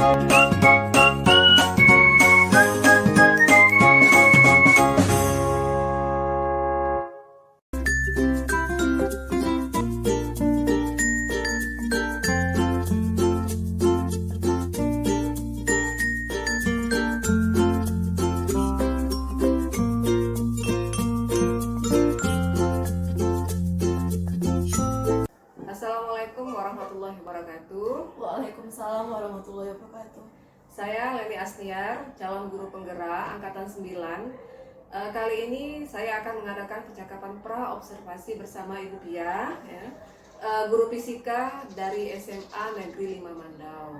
Assalamualaikum warahmatullahi wabarakatuh. Waalaikumsalam warahmatullahi wabarakatuh. Saya Leni Astiar, calon guru penggerak Angkatan 9. Kali ini saya akan mengadakan percakapan pra-observasi bersama Ibu Pia, ya, guru fisika dari SMA Negeri 5 Mandau.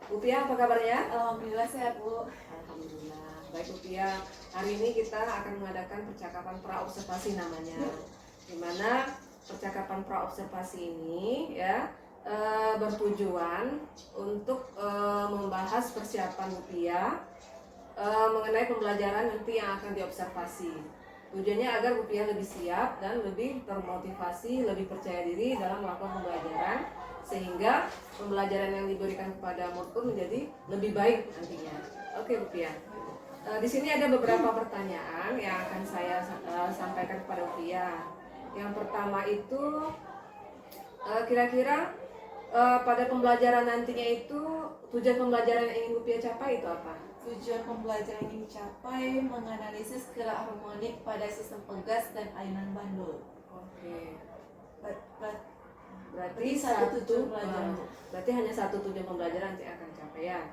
Bu Pia, apa kabarnya? Alhamdulillah sehat, Bu. Alhamdulillah. Baik Bu Pia, hari ini kita akan mengadakan percakapan pra-observasi namanya, di mana percakapan pra-observasi ini ya bertujuan untuk membahas persiapan Bu Pia mengenai pembelajaran nanti yang akan diobservasi. Tujuannya agar Bu Pia lebih siap dan lebih termotivasi, lebih percaya diri dalam melakukan pembelajaran, sehingga pembelajaran yang diberikan kepada murid menjadi lebih baik nantinya. Oke Bu Pia. Di sini ada beberapa pertanyaan yang akan saya sampaikan kepada Bu Pia. Yang pertama itu kira-kira pada pembelajaran nantinya itu tujuan pembelajaran yang ingin Bu Pia capai itu apa? Tujuan pembelajaran ini dicapai menganalisis gerak harmonik pada sistem pegas dan ayunan bandul. Oke. Berarti satu tujuan pembelajaran. Berarti hanya satu tujuan pembelajaran yang akan dicapai ya.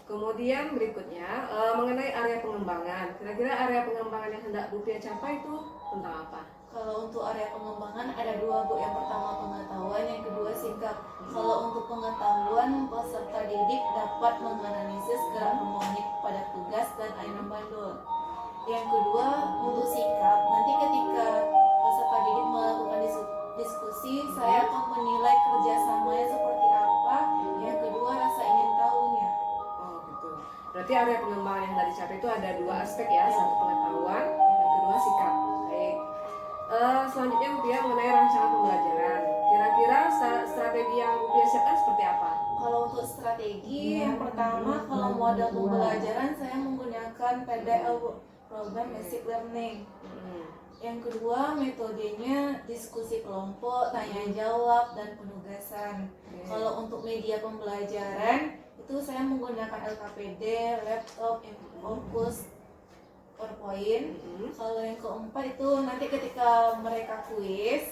Kemudian berikutnya mengenai area pengembangan. Kira-kira area pengembangan yang hendak Bu Pia capai itu tentang apa? Kalau untuk area pengembangan ada dua, Bu. Yang pertama pengetahuan, yang kedua sikap. Kalau untuk pengetahuan, peserta didik dapat menganalisis gerak harmonik pada pegas dan ayunan bandul. Yang kedua untuk sikap, nanti ketika peserta didik melakukan diskusi, saya akan menilai kerjasamanya seperti apa. Yang kedua rasa ingin tahunya. Oh gitu. Berarti area pengembangan yang tadi dicapai itu ada dua aspek ya, satu pengetahuan, yang kedua sikap. Baik. Selanjutnya Bu Pia mengenai rancangan pembelajaran. Kira-kira strategi yang Bu Pia siapkan seperti apa? Kalau untuk strategi, yang pertama kalau model pembelajaran saya menggunakan PBL, program basic learning. Yang kedua metodenya diskusi kelompok, tanya jawab dan penugasan. Kalau untuk media pembelajaran itu saya menggunakan LKPD, laptop, Infocus, PowerPoint. Kalau yang keempat itu nanti ketika mereka kuis,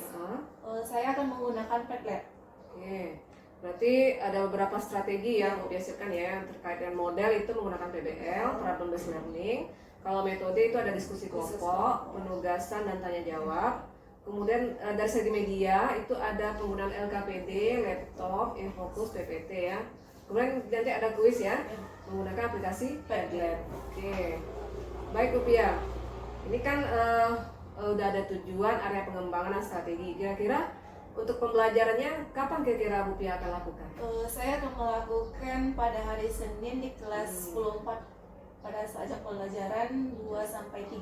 saya akan menggunakan Padlet. Oke, berarti ada beberapa strategi yang Bu Pia siapkan ya, terkait dengan model itu menggunakan PBL, problem based learning. Kalau metode itu ada diskusi kelompok, penugasan dan tanya jawab. Kemudian dari segi media itu ada penggunaan LKPD, laptop, Infocus, PPT ya. Kemudian nanti ada kuis ya, menggunakan aplikasi Padlet. Oke. Baik Bu Pia, ini kan udah ada tujuan, area pengembangan dan strategi. Kira-kira untuk pembelajarannya kapan kira-kira Bu Pia akan lakukan? Saya akan melakukan pada hari Senin di kelas 10-4 pada saat pembelajaran 2-3.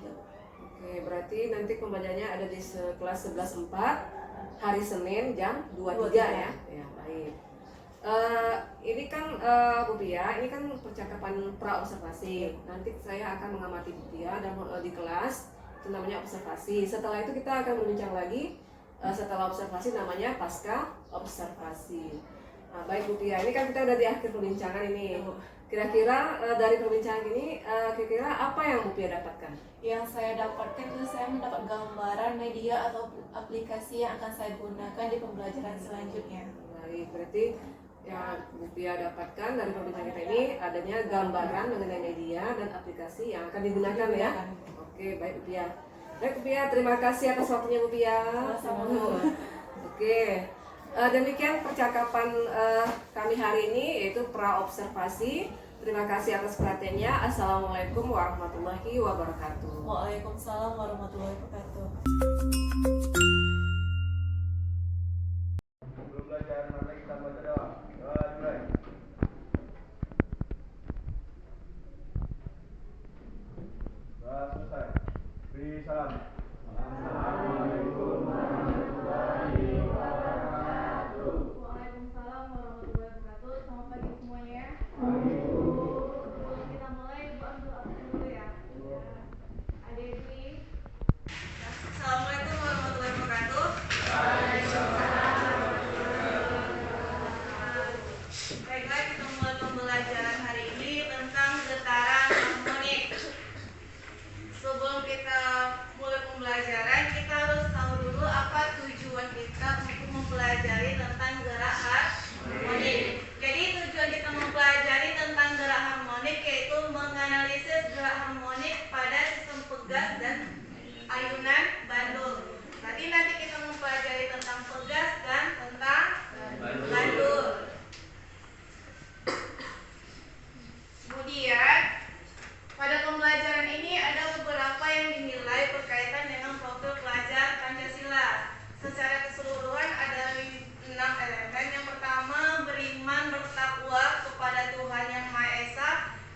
Oke, berarti nanti pembelajarannya ada di kelas 11-4 hari Senin jam 23 ya. Ya, baik. Ini kan Bu Pia, ini kan percakapan pra-observasi. Nanti saya akan mengamati Bu Pia dan di kelas, itu namanya observasi. Setelah itu kita akan berbincang lagi setelah observasi, namanya pasca observasi. Nah, baik Bu Pia, ini kan kita udah di akhir perbincangan ini. Kira-kira dari perbincangan ini, kira-kira apa yang Bu Pia dapatkan? Yang saya dapatkan itu saya mendapat gambaran media atau aplikasi yang akan saya gunakan di pembelajaran selanjutnya. Baik, berarti yang Bu Pia dapatkan dari perbincangan kita ini adanya gambaran mengenai media dan aplikasi yang akan digunakan ya. Oke, baik Bu Pia. Baik Bu Pia, terima kasih atas waktunya Bu Pia. Sama-sama. Oke, demikian percakapan kami hari ini, yaitu pra-observasi. Terima kasih atas perhatiannya. Assalamualaikum warahmatullahi wabarakatuh. Waalaikumsalam warahmatullahi wabarakatuh. Belajar mana kita baca doa. Mulai. Selesai. Beri salam. Assalamualaikum warahmatullahi wabarakatuh. Waalaikumsalam warahmatullahi wabarakatuh. Selamat pagi semuanya. Kita mulai, Ibu ambil aku dulu ya. Adik Dwi. Assalamualaikum warahmatullahi wabarakatuh. Baiklah, kita mulai pembelajaran hari ini tentang getaran harmonik. Sebelum kita mulai pembelajaran, kita harus tahu dulu apa tujuan kita untuk mempelajari tentang gerak harmonik. Jadi tujuan kita mempelajari tentang gerak harmonik yaitu menganalisis gerak harmonik pada sistem pegas dan ayunan bandul. Nanti kita mempelajari tentang pegas dan tentang bandul. Kemudian pada pembelajaran ini ada beberapa yang dinilai berkaitan dengan profil pelajar Pancasila. Secara keseluruhan ada 6 elemen. Yang pertama, beriman bertakwa kepada Tuhan Yang Maha Esa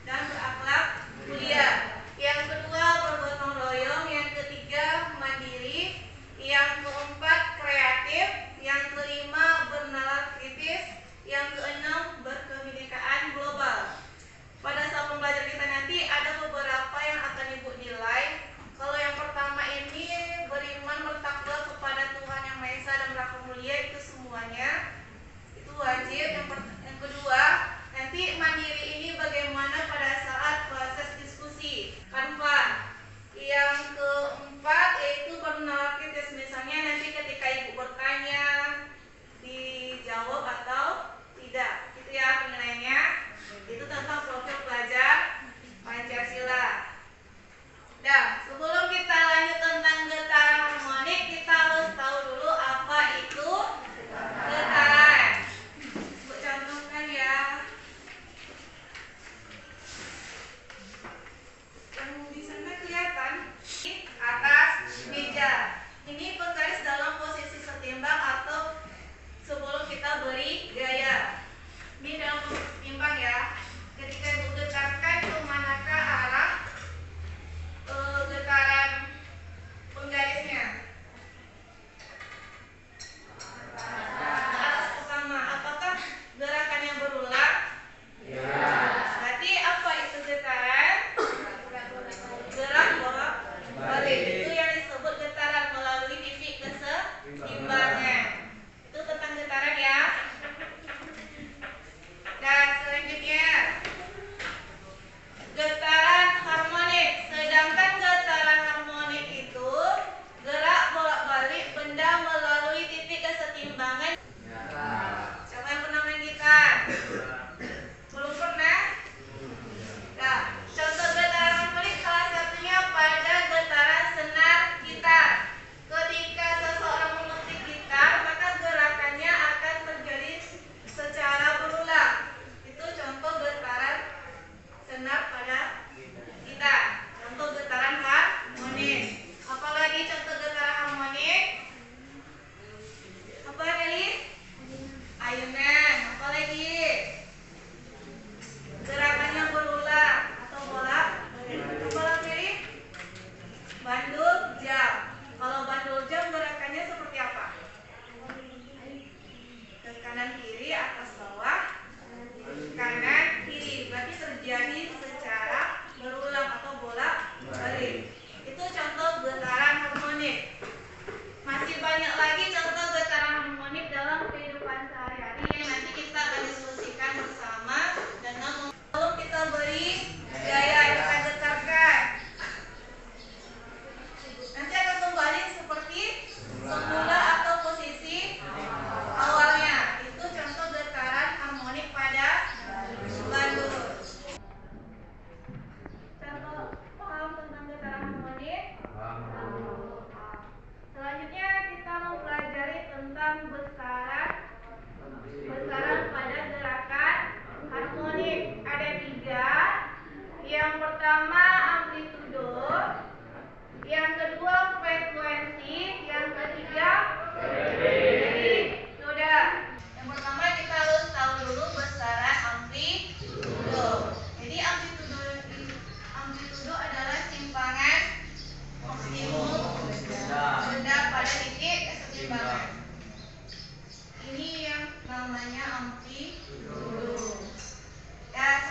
dan berakhlak mulia. Yang kedua, bergotong royong. Yang ketiga, mandiri. Yang keempat, kreatif. Yang kelima, bernalar kritis. Yang keenam, berkebinekaan global. Pada saat pembelajaran kita nanti ada beberapa yang akan Ibu nilai. Kalau yang pertama ini beriman bertakwa kepada Tuhan Yang Maha Esa dan berakhlak mulia, itu semuanya itu wajib. Yang kedua, nanti mandiri ini bagaimana pada saat proses diskusi, kan. Yang keempat yaitu bernalar kritis. Misalnya nanti ketika Ibu bertanya dijawab atau tidak, itu ya penilaiannya. Itu tentang profil pelajar Pancasila. Nah, sebelum kita lanjut tentang getaran harmonik, kita harus tahu dulu apa itu getaran. Ibu contohkan ya. Yang di sana kelihatan di atas meja. Ini penggaris dalam posisi setimbang atau sebelum kita beri gaya. Ini dalam posisi setimbang ya. Ketika Ibu getarkan, kemanakah arah getaran penggarisnya? Atas pertama. Apakah gerakannya berulang? Ya. Berarti apa itu getaran? Gerak bolak balik. Itu yang disebut getaran melalui titik keseimbangan. Itu tentang getaran ya. Dan selanjutnya getaran harmonik. Sedangkan getaran harmonik itu gerak bolak-balik benda melalui titik kesetimbangan. Siapa yang pernah main gitar? Belum pernah? Nah, contoh getaran harmonik salah satunya pada getaran senar gitar. Ketika seseorang memetik gitar, maka gerakannya akan terjadi secara berulang. Itu contoh getaran senar pada gitar. Contoh getaran harmonik. Apalagi contoh getaran harmonik? Apa Nelis? Ayunan. Apalagi? Gerakan yang berulang atau bolak balik. Apalagi? Bandul jam. Kalau bandul jam gerakannya seperti apa? Ke kanan kiri, atas bawah, kanan kiri. Berarti terjadi secara berulang atau bolak balik. Itu contoh getaran harmonik. Masih banyak lagi contoh getaran harmonik dalam kehidupan sehari-hari yang nanti kita akan diskusikan bersama dengan lalu kita beri gaya kita getarkan. Nanti akan kembali seperti semula atau posisi awalnya. Itu contoh getaran harmonik pada bandul. Contoh paham tentang getaran harmonik? Selanjutnya kita mempelajari tentang besaran pada gerakan harmonik. Ada 3. Yang pertama amplitudo, yang kedua frekuensi, yang ketiga periode. Yang pertama kita harus tahu dulu besaran amplitudo. Jadi amplitudo adalah simpangan maksimum benda pada titik kesetimbangan. Ini yang namanya amplitudo. Ya,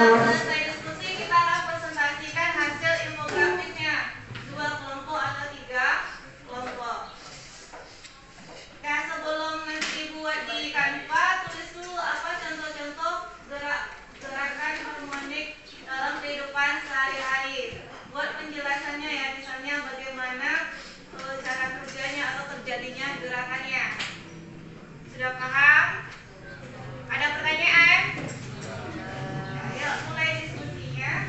selesai diskusi, kita akan presentasikan hasil infografisnya. 2 kelompok atau 3 kelompok. Nah, sebelum nanti buat di Canva, tulis dulu apa contoh-contoh gerakan harmonik dalam kehidupan sehari-hari. Buat penjelasannya ya, misalnya bagaimana cara kerjanya atau terjadinya gerakannya. Sudah paham? Ada pertanyaan? Ayo mulai diskusinya.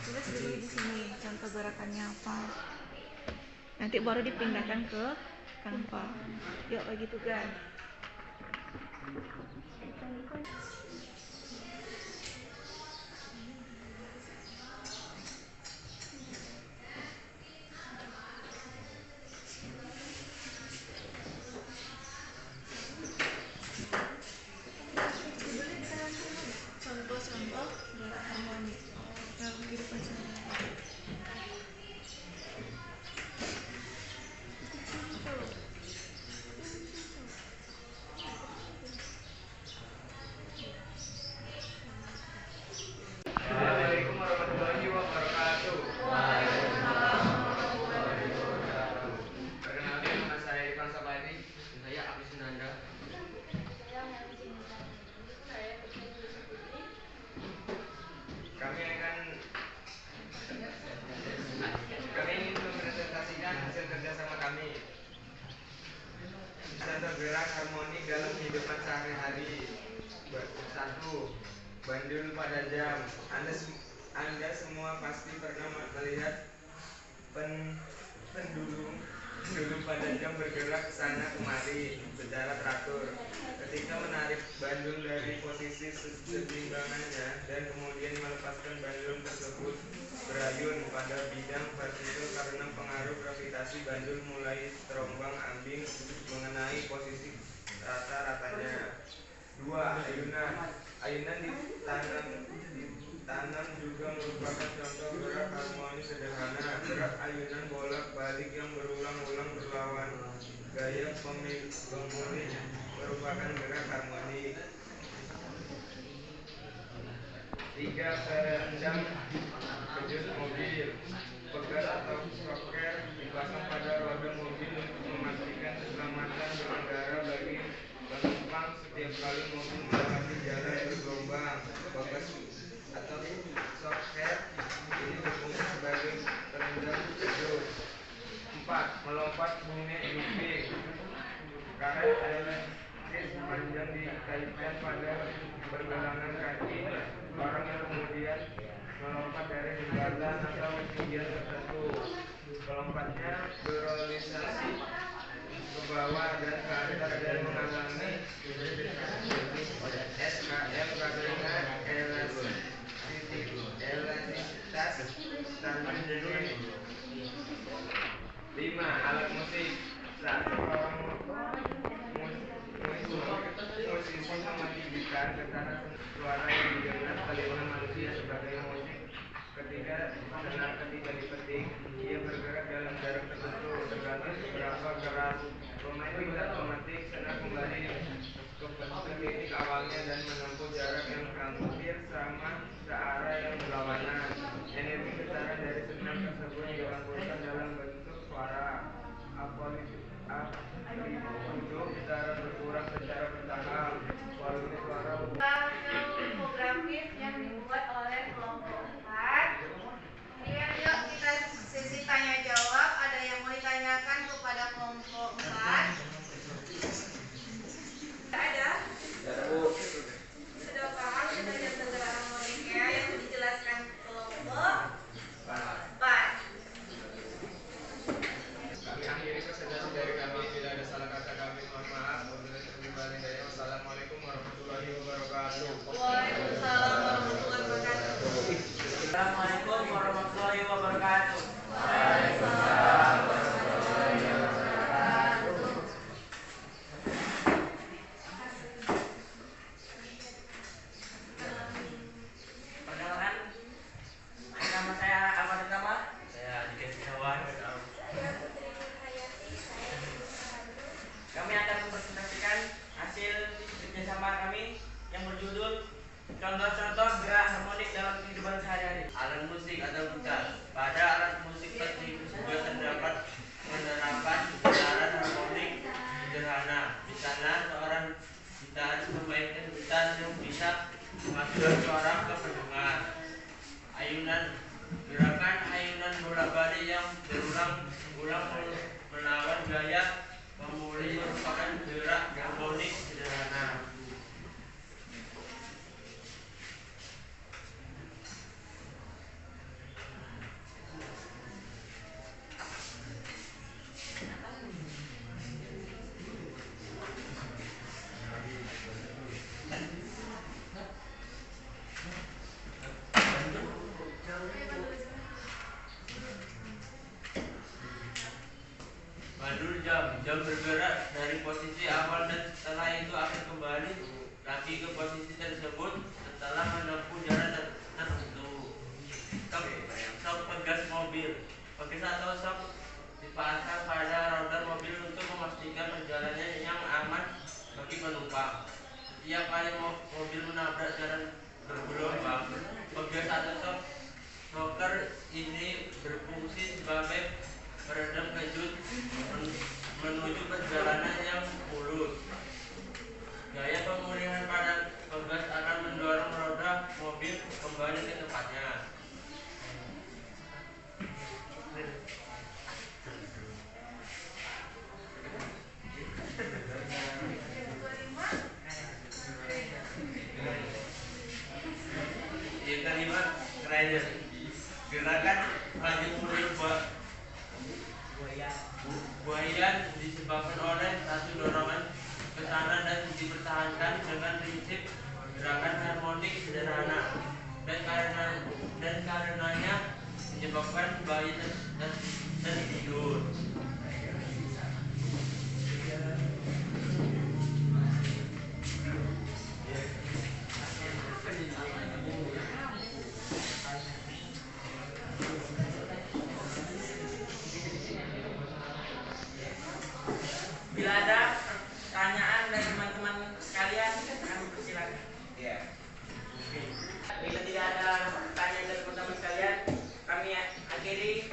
Tulis dulu di sini contoh gerakannya apa. Nanti baru dipindahkan ke Canva. Yuk bagi tugas. Contoh-contoh gerak harmonik dalam kehidupan sehari-hari. Assalamualaikum warahmatullahi wabarakatuh. Perkenalkan, nama saya Irfan Sabari. Saya Abdi Sunanda. Kami ingin mempresentasikan hasil kerjasama kami. Contoh gerak harmonik dalam kehidupan sehari-hari. 1. Bandul pada jam. Anda semua pasti pernah melihat pendulum pada jam bergerak ke sana kemari secara teratur. Ketika menarik bandul dari posisi setimbangannya dan kemudian melepaskan bandul tersebut berayun pada bidang vertikal karena pengaruh gravitasi, bandul mulai terombang ambing mengenai posisi rata-ratanya. 2. Ayunan. Ayunan ditanam juga merupakan contoh gerak harmonis sederhana. Gerak ayunan bolak-balik yang berulang-ulang berlawan gaya pemulik merupakan gerak harmonik. 3. Kerendam kejut mobil. Pegas atau soker dipasang pada roda mobil untuk memastikan keselamatan pengendara bagi penumpang setiap kali mobil melewati jalan bergelombang. Pegas atau soker ini berfungsi sebagai peredam kejut. 4. Melompat bunyi looping. Karet elastis panjang dikaitkan pada pergelangan kaki orang yang kemudian melompat dari jembatan atau ketinggian tertentu. Pelompatnya berorientasi ke bawah dan ke atas dan mengalami SKM karena elastisitas standar jenis. 5. Alat musik. Saat seorang musisi meninggikan getaran suara yang didengar telinga manusia sebagai musik. Ketika senar ketika dipetik, ia bergerak dalam jarak tertentu tergantung seberapa keras pemain gitar memetik. Senar kembali ke titik awalnya dan menempuh jarak yang hampir sama searah yang berlawanan. Energi getaran dari senar tersebut dikumpulkan dalam bentuk suara. Amplitudo getaran berkurang secara bertahap. Volume suara Hasil infografis yang dibuat oleh kelompok 4. Ini Waalaikumsalam warahmatullahi wabarakatuh. Assalamualaikum warahmatullahi wabarakatuh. Perkenalkan, nama saya apa nama? Saya Dika Setiawan. Kami akan mempresentasikan hasil kerjasama kami yang berjudul contoh-contoh gerak harmonik dalam kehidupan sehari-hari. Alat musik atau gitar. Pada alat musik juga terdapat penerapan getaran harmonik sederhana. Di sana seorang gitaris memainkan gitar yang bisa menghasilkan suara ke pendengar. Gerakan ayunan bolak-balik yang berulang-ulang melawan gaya pemulih merupakan gerak harmonik sederhana. Mandur jam bergerak dari posisi awal dan setelah itu akan kembali lagi ke posisi tersebut setelah menempuh jarak tertentu. Sok pegas mobil. Pegas atau sok dipasang pada roda mobil untuk memastikan perjalanan yang aman bagi penumpang. Setiap kali mobil menabrak jalan bergelombang, pegas atau shocker ini berfungsi sebagai peredam kejut menuju perjalanan yang mulus. Gaya pemulihan pada pegas akan mendorong roda mobil kembali ke tempatnya. Yang kelima, rider. Gerakan lanjut mundur buayan disebabkan oleh satu dorongan ke sana dan dipertahankan dengan prinsip gerakan harmonik sederhana dan karenanya menyebabkan bayi tertidur. Bila ada pertanyaan dari teman-teman sekalian, kami persilakan. Ya. Bila tidak ada pertanyaan dari teman-teman sekalian, kami akhiri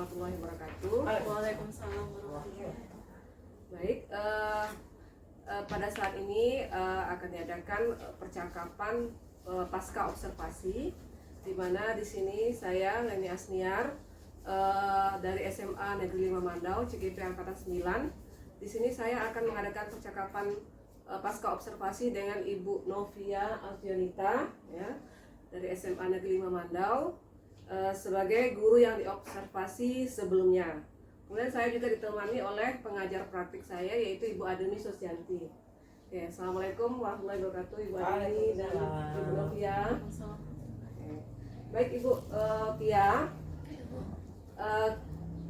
warahmatullahi wabarakatuh. Waalaikumsalam warahmatullahi wabarakatuh. Baik, pada saat ini akan diadakan percakapan pasca observasi, di mana di sini saya Leni Asniar dari SMA Negeri 5 Mandau, CGP Angkatan 9. Di sini saya akan mengadakan percakapan pasca observasi dengan Ibu Novia Alfionita, ya, dari SMA Negeri 5 Mandau, sebagai guru yang diobservasi sebelumnya. Kemudian saya juga ditemani oleh pengajar praktik saya, yaitu Ibu Adeni Sosianti. Oke, Assalamualaikum warahmatullahi wabarakatuh, Ibu Adeni dan Ibu Novia. Oke. Baik Ibu Pia,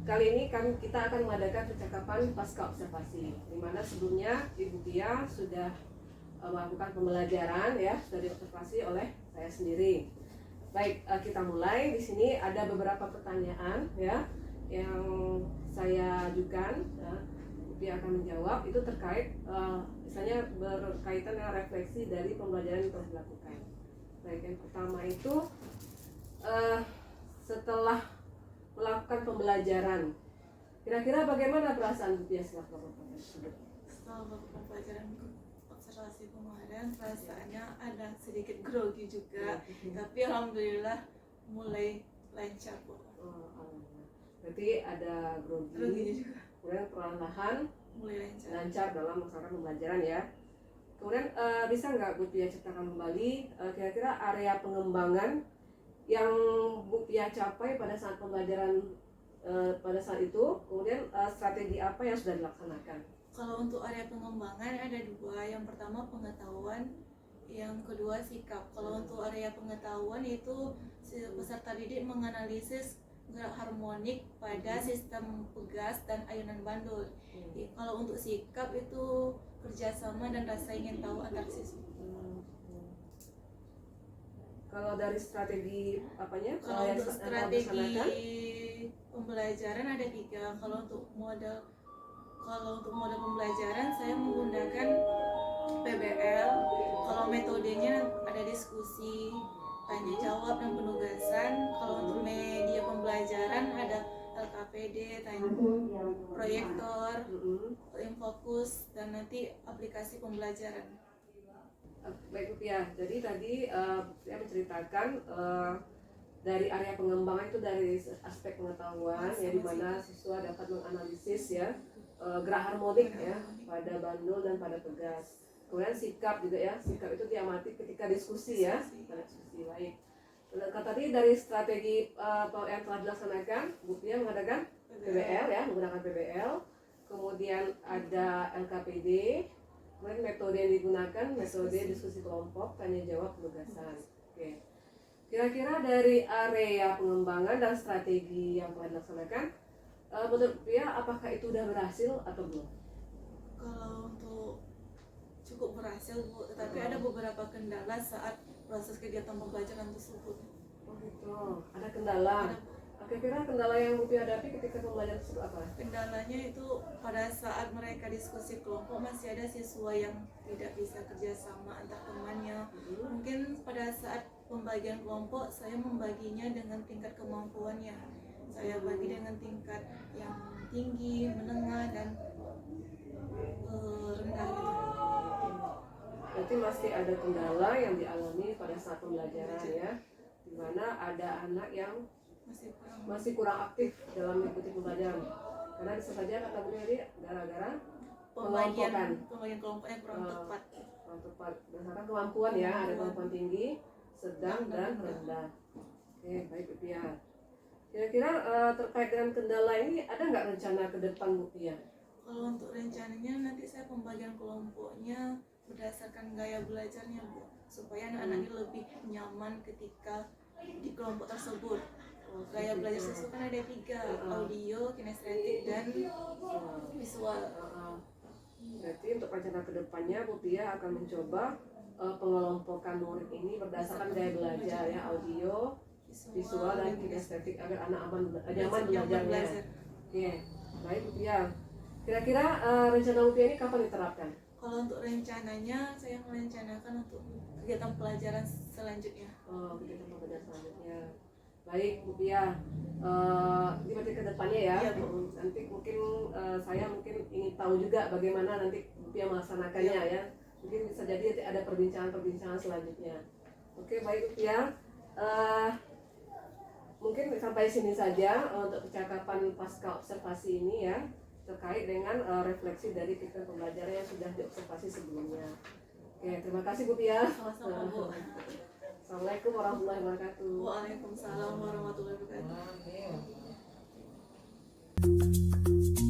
kali ini kita akan mengadakan percakapan pasca observasi, di mana sebelumnya Ibu Pia sudah melakukan pembelajaran, ya, sudah diobservasi oleh saya sendiri. Baik, kita mulai. Di sini ada beberapa pertanyaan, ya, yang saya ajukan. Ya. Ibu Pia akan menjawab. Itu terkait, misalnya berkaitan dengan refleksi dari pembelajaran yang telah dilakukan. Baik, yang pertama itu setelah melakukan pembelajaran, kira-kira bagaimana perasaan Ibu Pia setelah melakukan pembelajaran tersebut? Setelah melakukan pelajaran observasi kemarin, perasaannya ada sedikit grogi juga, tapi alhamdulillah mulai lancar Bu. Berarti ada grogi juga, kemudian perlahan mulai lancar dalam melaksanakan pembelajaran, ya. Kemudian bisa nggak Bu Pia ceritakan kembali kira-kira area pengembangan yang Bu Pia capai pada saat pembelajaran pada saat itu, kemudian strategi apa yang sudah dilaksanakan? Kalau untuk area pengembangan ada dua, yang pertama pengetahuan, yang kedua sikap. Kalau untuk area pengetahuan itu peserta didik menganalisis gerak harmonik pada sistem pegas dan ayunan bandul. Kalau untuk sikap itu kerjasama dan rasa ingin tahu antar siswa. Kalau dari strategi apanya? Kalau untuk strategi pembelajaran ada tiga. Kalau untuk model pembelajaran saya menggunakan PBL. Kalau metodenya ada diskusi, tanya jawab dan penugasan. Kalau untuk media pembelajaran ada LKPD, proyektor, infokus, dan nanti aplikasi pembelajaran. Baik Bu Pia, jadi tadi saya menceritakan dari area pengembangan itu dari aspek pengetahuan, ya, di mana siswa dapat menganalisis, ya, gerak harmonik, ya, pada bandul dan pada pegas. Kemudian sikap juga, ya, sikap itu diamati ketika diskusi, ya, diskusi. Baik. Tadi dari strategi yang telah dilaksanakan, Bu Pia mengadakan PBL, ya, menggunakan PBL. Kemudian ada LKPD. Kemudian metode yang digunakan, metode diskusi kelompok, tanya jawab, penugasan. Oke. Kira-kira dari area pengembangan dan strategi yang telah dilaksanakan, menurut Pia apakah itu sudah berhasil atau belum? Kalau untuk cukup berhasil Bu, tetapi ada beberapa kendala saat proses kegiatan pembelajaran tersebut. Oh gitu, ada kendala. Kira-kira kendala yang Bu Pia hadapi ketika pembelajaran tersebut apa? Kendalanya itu pada saat mereka diskusi kelompok masih ada siswa yang tidak bisa kerjasama antar temannya. Mungkin pada saat pembagian kelompok saya membaginya dengan tingkat kemampuannya. Saya bagi dengan tingkat yang tinggi, menengah, dan rendah gitu. Berarti masih ada kendala yang dialami pada saat pembelajaran, ya, di mana ada anak yang masih kurang aktif dalam mengikuti pembelajaran, karena bisa saja kata Bu Heri gara-gara pembagian kelompoknya kurang tepat. Berdasarkan kemampuan, ya, ada kemampuan tinggi, sedang, dan rendah. Oke, baik Bu Pia. Kira-kira terkait dengan kendala ini ada nggak rencana ke depan Bu Pia? Kalau untuk rencananya nanti saya pembagian kelompoknya berdasarkan gaya belajarnya Bu, supaya anak-anak ini lebih nyaman ketika di kelompok tersebut. Gaya belajar siswa kan ada tiga, audio, kinestetik, dan visual. Berarti untuk rencana kedepannya Bu Pia akan mencoba pengelompokan murid ini berdasarkan gaya belajar, ya, audio, visual, dan kinestetik agar anak nyaman belajarnya. Oke, baik Bu Pia. Kira-kira rencana Bu Pia ini kapan diterapkan? Kalau untuk rencananya saya merencanakan untuk kegiatan pelajaran selanjutnya. Kegiatan pembelajaran selanjutnya. Baik Bu Pia, ini berarti ke depannya ya. Iya, Bu. Nanti mungkin saya mungkin ingin tahu juga bagaimana nanti Bu Pia melaksanakannya ya. Mungkin bisa jadi nanti ada perbincangan-perbincangan selanjutnya. Oke, baik Bu Pia. Mungkin sampai sini saja untuk percakapan pasca observasi ini ya, terkait dengan refleksi dari pikiran pembelajaran yang sudah diobservasi sebelumnya. Oke, terima kasih Bu Pia. Sama-sama, Bu. Assalamualaikum warahmatullahi wabarakatuh. Waalaikumsalam warahmatullahi wabarakatuh. Wow.